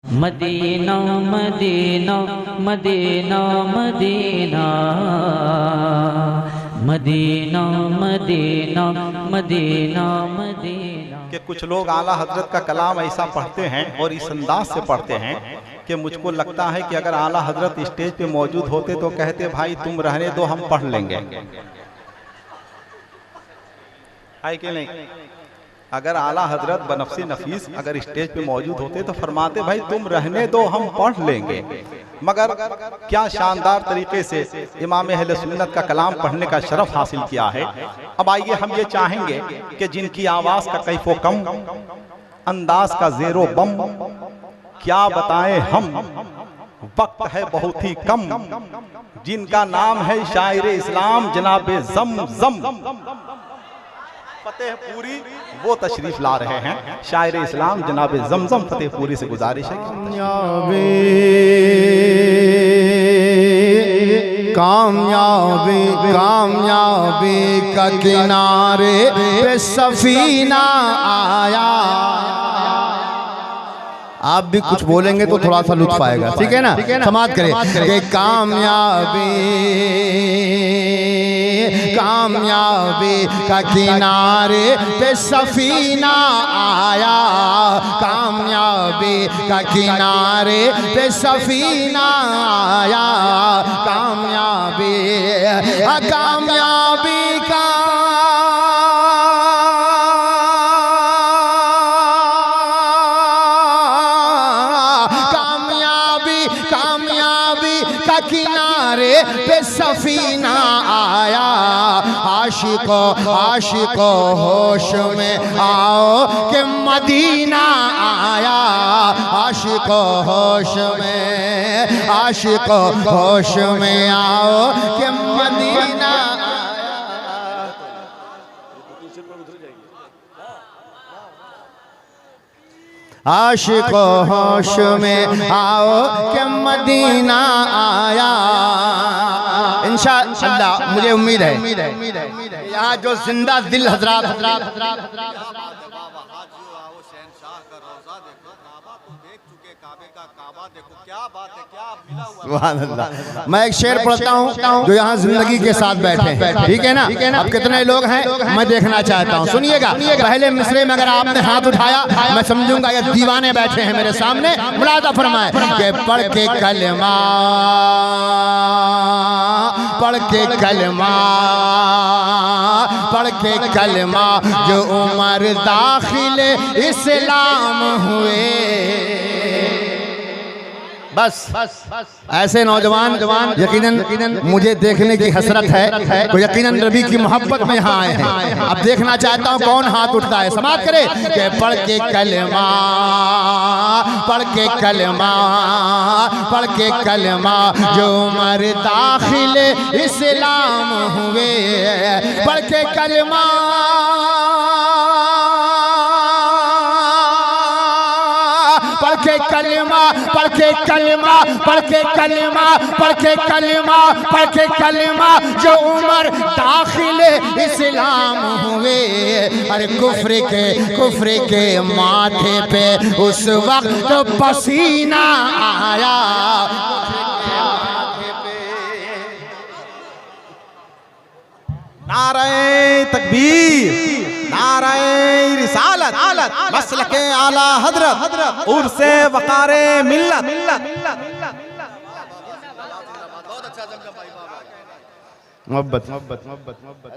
Medina Medina Medina Medina Medina Medina Medina Medina. कि कुछ लोग आला हजरत का कलाम ऐसा पढ़ते हैं और इस अंदाज से पढ़ते हैं कि मुझको लगता है कि अगर आला हजरत स्टेज पे मौजूद होते तो कहते भाई तुम रहने दो, हम पढ़ लेंगे। है कि नहीं? अगर आला हजरत बनफ्सी नफीस अगर स्टेज पे मौजूद होते तो फरमाते भाई तुम रहने दो, हम पढ़ लेंगे। मगर क्या शानदार तरीके से इमाम अहले सुन्नत का कलाम पढ़ने का शरफ हासिल किया है। अब आइए हम ये चाहेंगे कि जिनकी आवाज का कैफो कम, अंदाज का जेरो बम, क्या बताएं हम, वक्त है बहुत ही कम, जिनका नाम है शायर इस्लाम जनाबे ज़मज़म फतेहपुरी, वो तशरीफ ला रहे हैं। शायर इस्लाम जनाबे ज़मज़म फतेहपुरी से गुजारिश है कामयाबी कामयाबी का किनारे पे सफीना आया। आप भी कुछ बोलेंगे तो थोड़ा सा लुत्फ आएगा, ठीक है ना? समाप्त करें कि कामयाबी कामयाबी का किनारे पे सफीना आया, कामयाबी का किनारे पे सफीना आया, कामयाबी कामयाबी का किनारे पे सफीना आया। आशिको आशिको होश में आओ कि मदीना आया, आशिको होश में, आशिको होश में आओ कि मदीना। आशिको होश में आओ कि मदीना आया। इंशाअल्लाह मुझे उम्मीद है यहाँ जो जिंदा दिल हजरात मैं एक शेर पढ़ता हूँ जो यहाँ जिंदगी के साथ बैठे हैं, ठीक है ना? अब कितने लोग हैं मैं देखना चाहता हूँ, सुनिएगा। पहले मिसरे में अगर आपने हाथ उठाया मैं समझूंगा ये दीवाने बैठे हैं मेरे सामने। मुलादा फरमाए कि पढ़ के कलमा, पढ़ के कलमा, पढ़ के कलमा जो उमर दाखिल इस्लाम हुए। बस ऐसे नौजवान यकीनन मुझे देखने की हसरत है, तो यकीनन नबी की मोहब्बत में यहाँ आए हैं। अब देखना चाहता हूँ कौन हाथ उठता है। समाप्त करे कि पढ़ के कलमा, पढ़ के कलमा, पढ़ के कलमा जो उमर दाखिल इस्लाम हुए, पढ़ के कलमा, पढ़ के कलमा, पढ़ के कलमा, पढ़ के कलमा, पढ़ के कलमा, पढ़ के कलमा जो उमर दाखिल इस्लाम हुए। अरे कुफ्र के माथे पे उस वक्त पसीना आया। नारे तकबीर, नारे रिसालत, मसलके आला हजरत, उर्से वकारे मिल्लत। मोहब्बत मोहब्बत मोहब्बत मोहब्बत।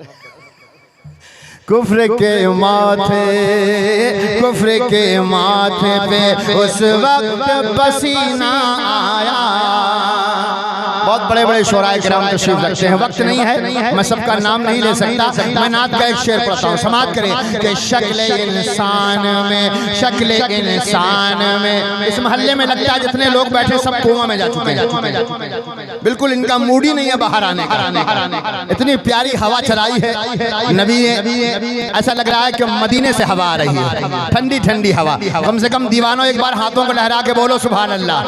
कुफ्र के माथे पे उस वक्त पसीना आया। बहुत बड़े बड़े शोराए किराम तशरीफ रखते हैं, वक्त नहीं है, मैं सबका नाम नहीं ले सकता। मैं नात का एक शेर पढ़ता हूँ, समाप्त करें कि शक्ल इंसान में, शक्ल इंसान में, इस मोहल्ले में लगता है जितने लोग बैठे सब कोमा में जा चुके हैं। बिल्कुल इनका मूड ही नहीं है बाहर आने का। इतनी प्यारी हवा चलाई है नबी ने, ऐसा लग रहा है कि मदीने से हवा आ रही है, ठंडी ठंडी हवा। कम से कम दीवानों एक बार हाथों को लहरा के बोलो सुभान अल्लाह,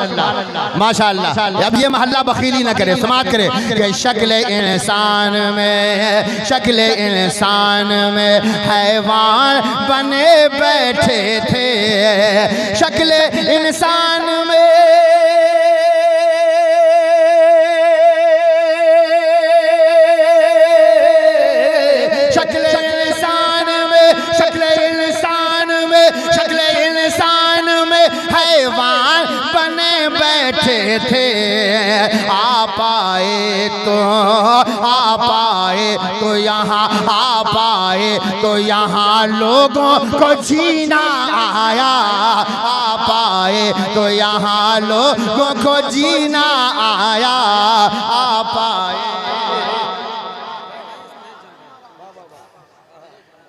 माशाअल्लाह। अब ये मोहल्ला बखीली न करे, समाप्त करे कि शक्ल इंसान में, शक्ल इंसान में हैवान बने बैठे थे, शक्ल इंसान में थे। आप आए तो यहाँ, आप आए तो यहाँ लोगों को जीना आया। आप आए तो यहाँ लोगों को जीना आया। आप आए।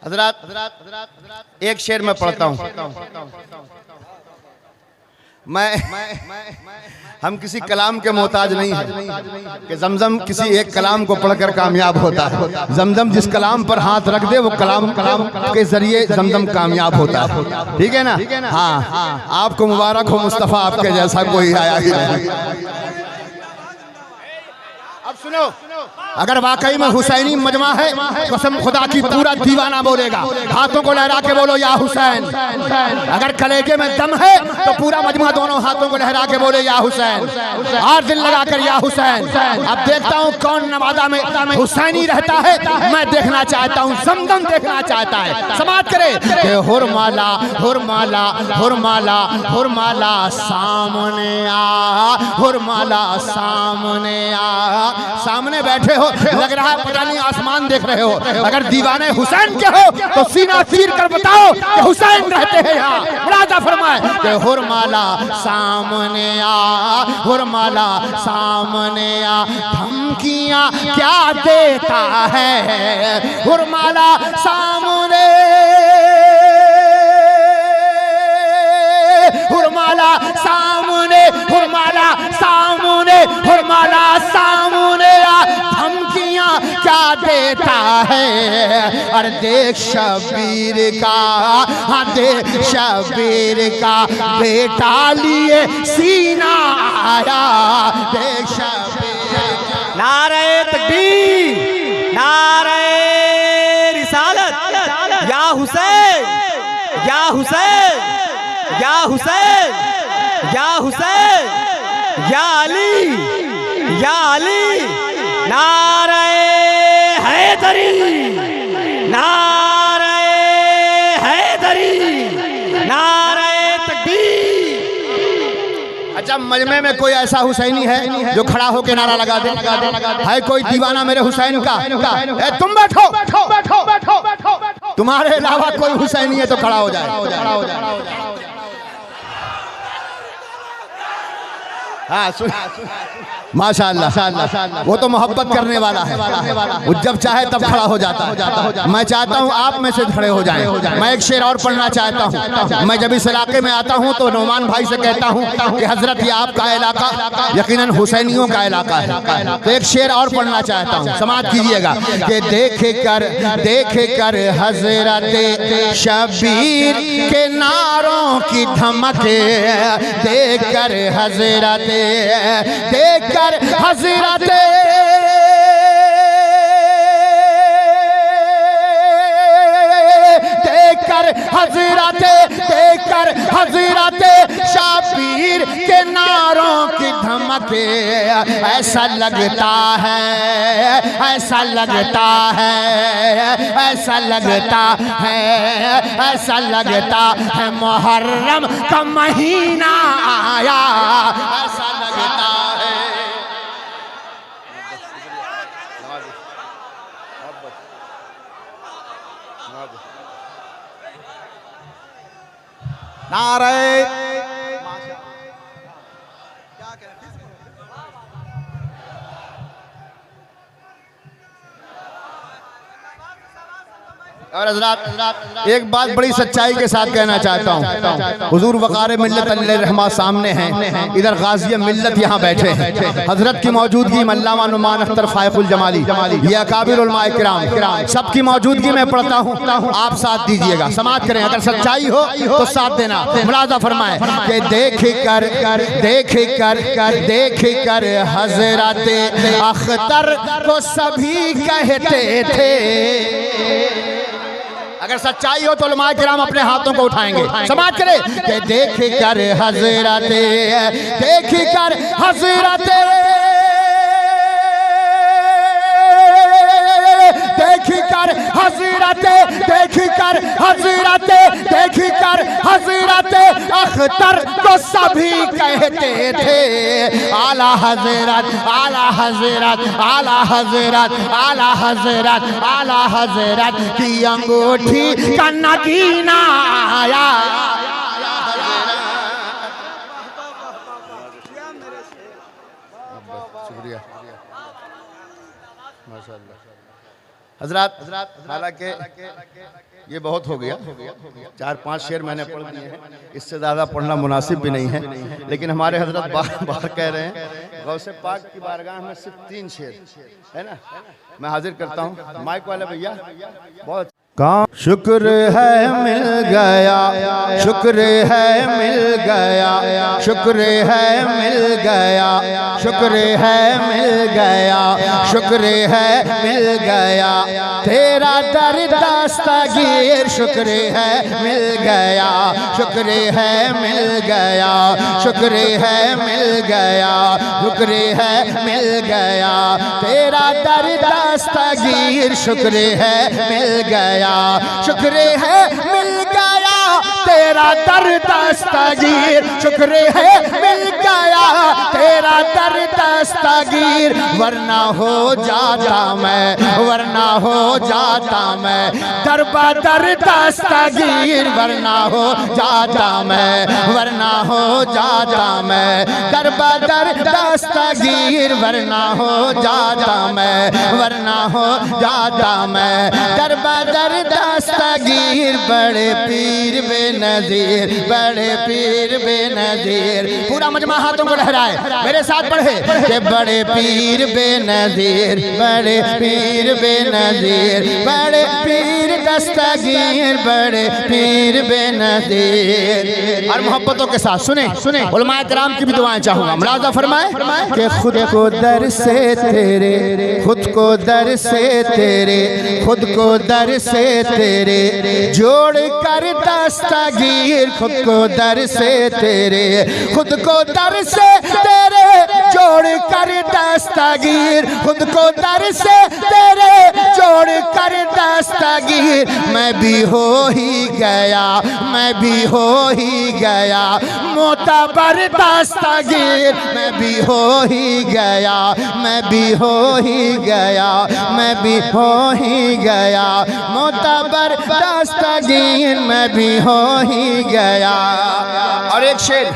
हज़रात एक शेर मैं पढ़ता हूँ। हम किसी कलाम के मोहताज नहीं हैं कि जमजम किसी एक कलाम को पढ़कर कामयाब होता है। जमजम जिस कलाम पर हाथ रख दे वो कलाम के जरिए जमजम कामयाब होता है। ठीक है ना? हाँ, आपको मुबारक हो मुस्तफ़ा, आपके जैसा कोई आया ही नहीं। अब सुनो, अगर वाकई में हुसैनी मजमा है, कसम खुदा की पूरा दीवाना बोलेगा। हाथों को लहरा के बोलो या हुसैन। अगर कलेजे में दम है तो पूरा मजमा दोनों हाथों को लहरा के बोले या हुसैन। और दिल लगाकर या हुसैन। अब देखता हूँ कौन नवादा में हुसैनी रहता है। मैं देखना चाहता हूँ, जमजम देखना चाहता है। समाप्त करे कि हुरमाला हुरमाला हुरमाला हुरमाला सामने आ, हुरमाला सामने आ। सामने बैठे हो, लग रहा है पता नहीं आसमान देख रहे हो। अगर दीवाने हुसैन के हो तो सीना चीर कर बताओ कि हुसैन रहते हैं यहाँ। मुरादा फरमाए कि हुरमाला सामने आ, हुरमाला सामने आ। धमकियाँ क्या देता है हुरमाला सामने, हुरमाला सामने, हुरमाला सामने, हुरमाला सामने आ। धमकियाँ क्या देता है। और देख शबीर का, हाँ देख शबीर का बेटा लिए सीना आया। देख शबीर का। नारे तकबीर, नारे रिसालत, या हुसैन, या हुसैन, या हुसैन, या हुसैन, या अली, या अली। नारे हैदरी, नारे हैदरी, नारे तकबीर। अच्छा, मजमे में कोई ऐसा हुसैनी है जो खड़ा होकर नारा लगा दे? है कोई दीवाना मेरे हुसैन का? तुम बैठो, तुम्हारे अलावा कोई हुसैनी है तो खड़ा हो जाए। हाँ, माशाअल्लाह, वो तो मोहब्बत करने वाला है। वो जब चाहे तब खड़ा हो जाता है। मैं चाहता हूँ आप में से खड़े हो जाएं। मैं एक शेर और पढ़ना चाहता हूँ। मैं जब इस इलाके में आता हूँ तो नौमान भाई से कहता हूँ कि हजरत ये आपका इलाका यकीनन हुसैनियों का इलाका है। तो एक शेर और पढ़ना चाहता हूँ, समाप्त कीजिएगा कि देख कर हजरत शबीर के नारों की धमके, देख कर हजरत, देख कर हजरत, देख कर हजरत, देख कर हजरत शबीर के नारों की धमके। ऐसा लगता है, ऐसा लगता है, ऐसा लगता है, ऐसा लगता है मुहर्रम का महीना आया। ऐसा लगता है। नारे और हज़रात एक बात बड़ी सच्चाई के साथ कहना चाहता हूँ। हुजूर वक़ार मिल्लत रहमा सामने हैं, इधर गाज़िय मिल्लत यहाँ बैठे हैं। हजरत की मौजूदगी में अल्लामा नुमान अख्तर फायकुल जमाली, ये अकाबिर उलमाए किराम सबकी मौजूदगी में पढ़ता हूँ। आप साथ दीजिएगा, समाप्त करें। अगर सच्चाई हो तो साथ देना। मुलाज़ा फरमाए कि देख कर हजरत अख्तर को सभी कहते थे। अगर सच्चाई हो तो उलमाए किराम अपने हाथों को उठाएंगे। समाप्त करें कि देख कर हजरत, देख कर हजरत, देख कर हजरत, देख कर हजरत, देख कर हजरत अख्तर को सभी कहते थे आला हजरत आला हजरत आला हजरत आला हजरत आला हजरत की अंगूठी का नगीना आया। शुक्रिया माशाअल्लाह हजरत। हालांकि ये बहुत हो गया, 4-5 शेर मैंने पढ़ दिए हैं, इससे ज़्यादा पढ़ना मुनासिब भी नहीं है, लेकिन हमारे हजरत बार कह रहे हैं गौसे पाक की बारगाह में सिर्फ 3 शेर है ना, मैं हाजिर करता हूँ। माइक वाले भैया बहुत शुक्र है मिल गया, शुक्र है मिल गया, शुक्र है मिल गया, शुक्र है मिल गया, शुक्र है मिल गया तेरा दर दस्तगीर, शुक्र है मिल गया, शुक्र है मिल गया, शुक्र है मिल गया, शुक्र है मिल गया तेरा दर दस्तगीर, शुक्र है मिल गया, शुक्र है मिल गया तेरा दर दस्तगीर, शुक्र है मिल गया तेरा दर दस्तगीर, वरना हो जाता मैं, वरना हो जाता मैं दर बदर दस्तगीर, वरना हो जाता मैं, वरना हो जाता मैं दर बदर दस्तगीर, वरना हो जाता मैं, वरना हो जाता मैं दर बदर दस्तगीर। बड़े पीर बेनज़ीर, बड़े पीर बेनज़ीर, पूरा मजमा हाथों को लहराए, मेरे साथ पढ़े कि बड़े पीर बेनज़ीर, बड़े पीर बेनज़ीर, बड़े पीर दस्तगीर, बड़े पीर बेनज़ीर। और मोहब्बतों के साथ सुने सुने उलमाए किराम की भी दुआएं चाहूँगा। मुलाज़ा फरमाए कि खुद को दर से तेरे, खुद को दर से तेरे, खुद को दर से तेरे जोड़ कर दस्तगीर, खुद को दर से तेरे, खुद को दर से तेरे जोड़ कर दस्तगीर, खुद को दर से तेरे जोड़ कर दस्तगीर। मैं भी हो ही गया, मैं भी हो ही गया मोतबर दस्तगीर, मैं भी हो ही गया, मैं भी हो ही गया, मैं भी हो ही गया मोतबर दस्तगीर, मैं भी हो ही गया। और एक शेर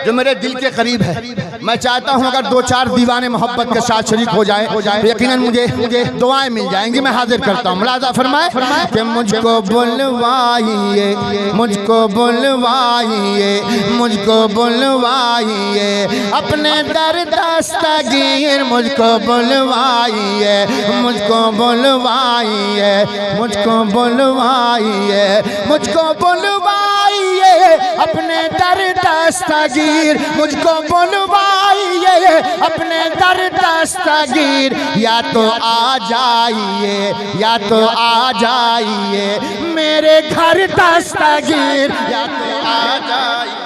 जो मेरे दिल के करीब है, मैं चाहता हूँ अगर 2-4 दीवाने मोहब्बत के साथ शरीक हो जाए तो यकीनन मुझे दुआएं मिल जाएंगी। मैं हाजिर करता हूँ। मुलाज़ा फरमाए कि मुझको बुलवाइए, मुझको बुलवाइए, मुझको बुलवाइए अपने दर दस्तगीर, मुझको बुलवाइए, मुझको बुलवाइए, मुझको बुलवाइए, मुझको बुलवाइए अपने दर दस्तगीर, मुझको बुलवाइए अपने दर दस्तगीर। या तो आ जाइए, या तो आ जाइए मेरे घर दस्तगीर, या तो आ जाइए।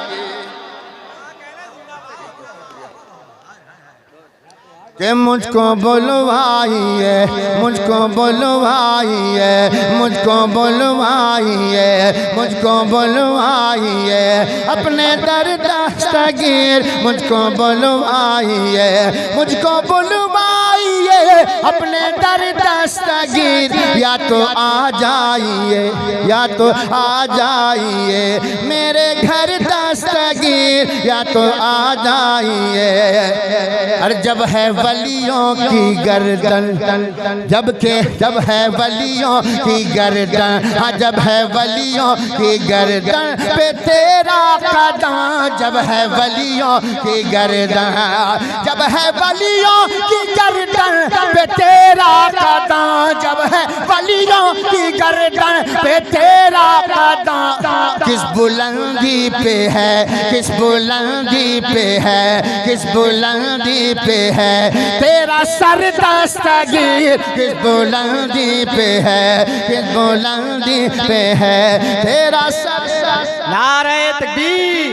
कि मुझको बुलवाइए, मुझको बुलवाइए, मुझको बुलवाइए, मुझको बुलवाइए अपने दर दस्तगीर, मुझको बुलवाइए, मुझको बुलवाइए अपने दर दस्तगीर। या तो आ जाइए, या तो आ जाइए मेरे घर दस्तगीर, या तो आ जाइए। और जब है वलियों की गर्दन, जब है वलियों की गर्दन, हाँ जब है वलियों की गर्दन पे तेरा कदम, जब है वलियों की गर्दन, जब है वलियों की गर्दन पे तेरा कदम, जब है वलियों की गर्दन पे तेरा कदम। किस बुलंदी पे है, किस बुलंदी पे है, किस बुलंदी पे है तेरा सर दस्तगीर, किस बुलंदी पे है, किस बुलंदी पे है तेरा सर। नारे तकबीर,